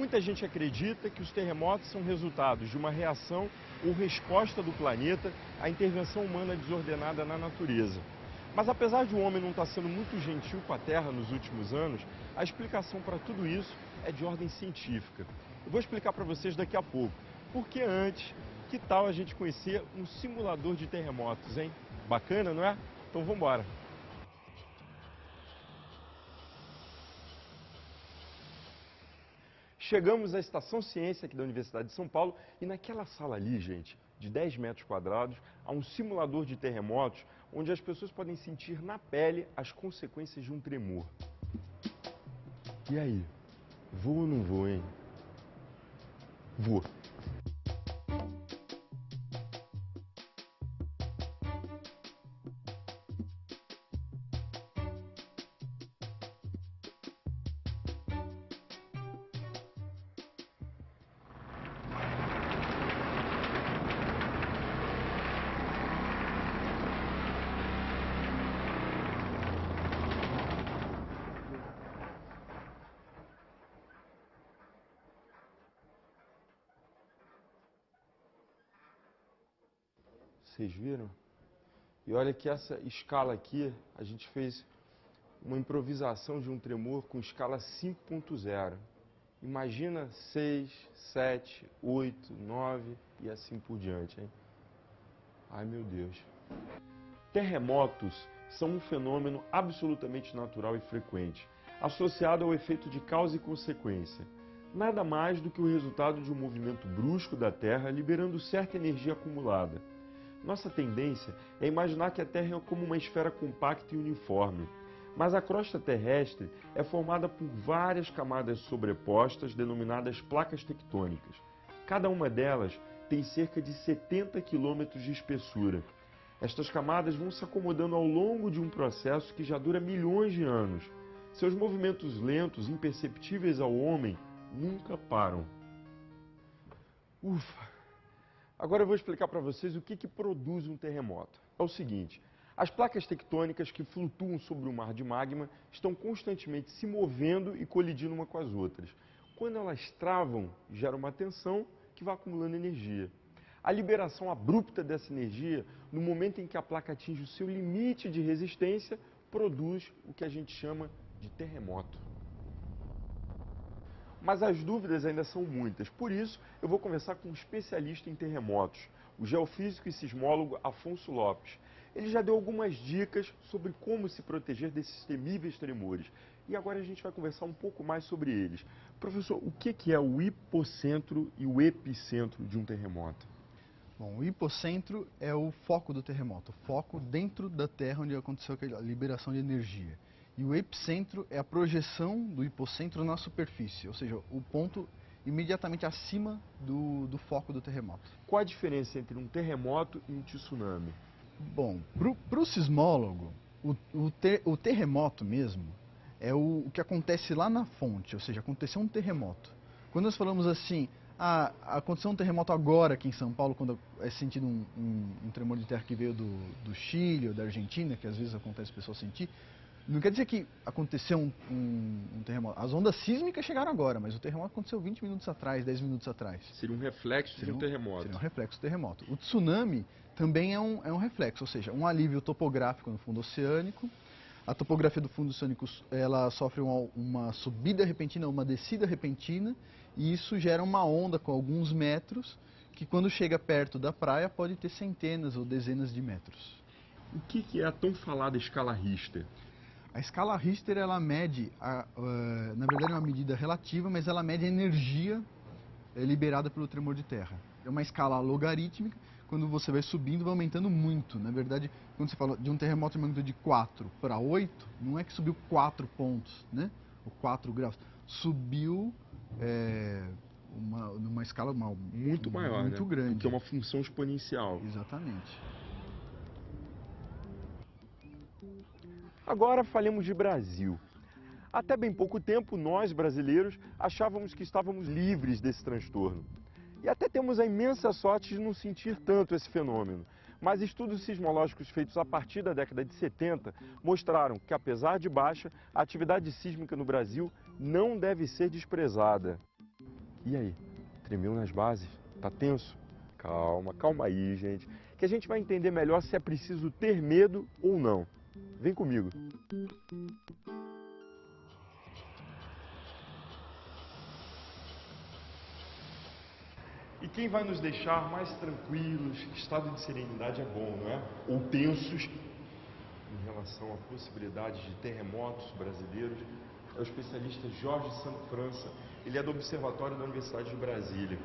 Muita gente acredita que os terremotos são resultados de uma reação ou resposta do planeta à intervenção humana desordenada na natureza. Mas apesar de o homem não estar sendo muito gentil com a Terra nos últimos anos, a explicação para tudo isso é de ordem científica. Eu vou explicar para vocês daqui a pouco. Porque antes, que tal a gente conhecer um simulador de terremotos, hein? Bacana, não é? Então vamos embora. Chegamos à Estação Ciência aqui da Universidade de São Paulo e naquela sala ali, gente, de 10 metros quadrados, há um simulador de terremotos onde as pessoas podem sentir na pele as consequências de um tremor. E aí, vou ou não vou, hein? Vou. Vocês viram? E olha que essa escala aqui, a gente fez uma improvisação de um tremor com escala 5.0. Imagina 6, 7, 8, 9 e assim por diante, hein? Ai, meu Deus. Terremotos são um fenômeno absolutamente natural e frequente, associado ao efeito de causa e consequência. Nada mais do que o resultado de um movimento brusco da Terra liberando certa energia acumulada. Nossa tendência é imaginar que a Terra é como uma esfera compacta e uniforme, mas a crosta terrestre é formada por várias camadas sobrepostas denominadas placas tectônicas. Cada uma delas tem cerca de 70 quilômetros de espessura. Estas camadas vão se acomodando ao longo de um processo que já dura milhões de anos. Seus movimentos lentos, imperceptíveis ao homem, nunca param. Ufa! Agora eu vou explicar para vocês o que produz um terremoto. É o seguinte, as placas tectônicas que flutuam sobre o mar de magma estão constantemente se movendo e colidindo uma com as outras. Quando elas travam, gera uma tensão que vai acumulando energia. A liberação abrupta dessa energia, no momento em que a placa atinge o seu limite de resistência, produz o que a gente chama de terremoto. Mas as dúvidas ainda são muitas, por isso eu vou conversar com um especialista em terremotos, o geofísico e sismólogo Afonso Lopes. Ele já deu algumas dicas sobre como se proteger desses temíveis tremores. E agora a gente vai conversar um pouco mais sobre eles. Professor, o que é o hipocentro e o epicentro de um terremoto? Bom, o hipocentro é o foco do terremoto, o foco dentro da Terra onde aconteceu aquela liberação de energia. E o epicentro é a projeção do hipocentro na superfície, ou seja, o ponto imediatamente acima do foco do terremoto. Qual a diferença entre um terremoto e um tsunami? Bom, para o sismólogo, o terremoto mesmo é o que acontece lá na fonte, ou seja, aconteceu um terremoto. Quando nós falamos assim, aconteceu um terremoto agora aqui em São Paulo, quando é sentido um tremor de terra que veio do Chile ou da Argentina, que às vezes acontece o pessoal sentir, não quer dizer que aconteceu um terremoto. As ondas sísmicas chegaram agora, mas o terremoto aconteceu 20 minutos atrás, 10 minutos atrás. Seria um reflexo de um terremoto. Seria um reflexo do terremoto. O tsunami também é um reflexo, ou seja, um alívio topográfico no fundo oceânico. A topografia do fundo oceânico ela sofre uma subida repentina, uma descida repentina, e isso gera uma onda com alguns metros, que quando chega perto da praia pode ter centenas ou dezenas de metros. O que é a tão falada escala Richter? A escala Richter, ela mede, na verdade é uma medida relativa, mas ela mede a energia liberada pelo tremor de terra. É uma escala logarítmica, quando você vai subindo, vai aumentando muito. Na verdade, quando você fala de um terremoto de magnitude de 4 para 8, não é que subiu 4 pontos, né? Ou 4 graus. Subiu numa escala muito maior, muito grande. Que é uma função exponencial. Exatamente. Agora falemos de Brasil. Até bem pouco tempo, nós brasileiros achávamos que estávamos livres desse transtorno. E até temos a imensa sorte de não sentir tanto esse fenômeno. Mas estudos sismológicos feitos a partir da década de 70 mostraram que, apesar de baixa, a atividade sísmica no Brasil não deve ser desprezada. E aí, tremeu nas bases? Tá tenso? Calma, calma aí, gente, que a gente vai entender melhor se é preciso ter medo ou não. Vem comigo. E quem vai nos deixar mais tranquilos, estado de serenidade é bom, não é? Ou tensos em relação à possibilidade de terremotos brasileiros, é o especialista Jorge Sanfrança. Ele é do Observatório da Universidade de Brasília.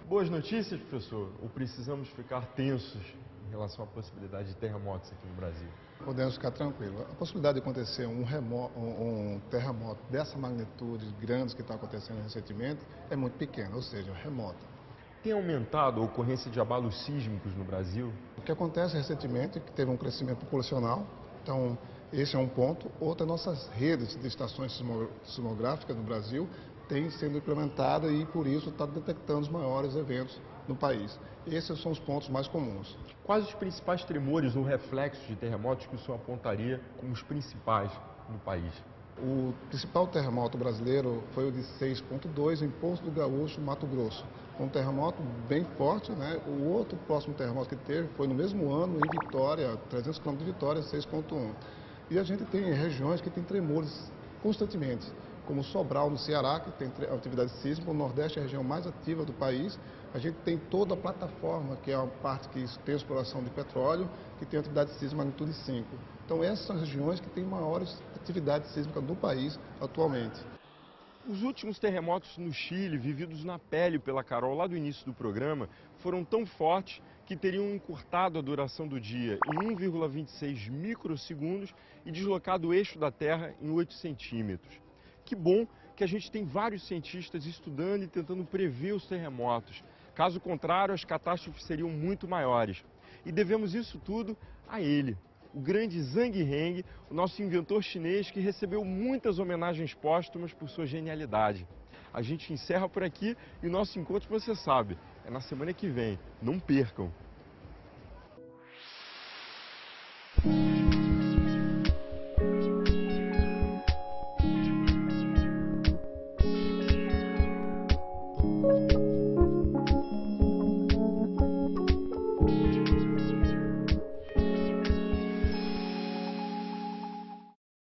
Boas notícias, professor? Ou precisamos ficar tensos em relação à possibilidade de terremotos aqui no Brasil? Podemos ficar tranquilos. A possibilidade de acontecer um terremoto dessa magnitude grande que está acontecendo recentemente é muito pequena, ou seja, remota. Tem aumentado a ocorrência de abalos sísmicos no Brasil? O que acontece recentemente é que teve um crescimento populacional, então esse é um ponto. Outra, nossas redes de estações sismográficas no Brasil têm sendo implementadas e por isso está detectando os maiores eventos no país. Esses são os pontos mais comuns. Quais os principais tremores ou reflexos de terremotos que o senhor apontaria como os principais no país? O principal terremoto brasileiro foi o de 6,2 em Poço do Gaúcho, Mato Grosso. Um terremoto bem forte, né? O outro próximo terremoto que teve foi no mesmo ano em Vitória, 300 km de Vitória, 6,1. E a gente tem regiões que têm tremores constantemente, como Sobral, no Ceará, que tem atividade sísmica. O Nordeste é a região mais ativa do país. A gente tem toda a plataforma, que é a parte que tem exploração de petróleo, que tem atividade sísmica magnitude 5. Então essas são as regiões que têm maiores atividade sísmica do país atualmente. Os últimos terremotos no Chile, vividos na pele pela Carol lá do início do programa, foram tão fortes que teriam encurtado a duração do dia em 1,26 microsegundos e deslocado o eixo da Terra em 8 centímetros. Que bom que a gente tem vários cientistas estudando e tentando prever os terremotos. Caso contrário, as catástrofes seriam muito maiores. E devemos isso tudo a ele, o grande Zhang Heng, o nosso inventor chinês que recebeu muitas homenagens póstumas por sua genialidade. A gente encerra por aqui e o nosso encontro, você sabe, é na semana que vem. Não percam!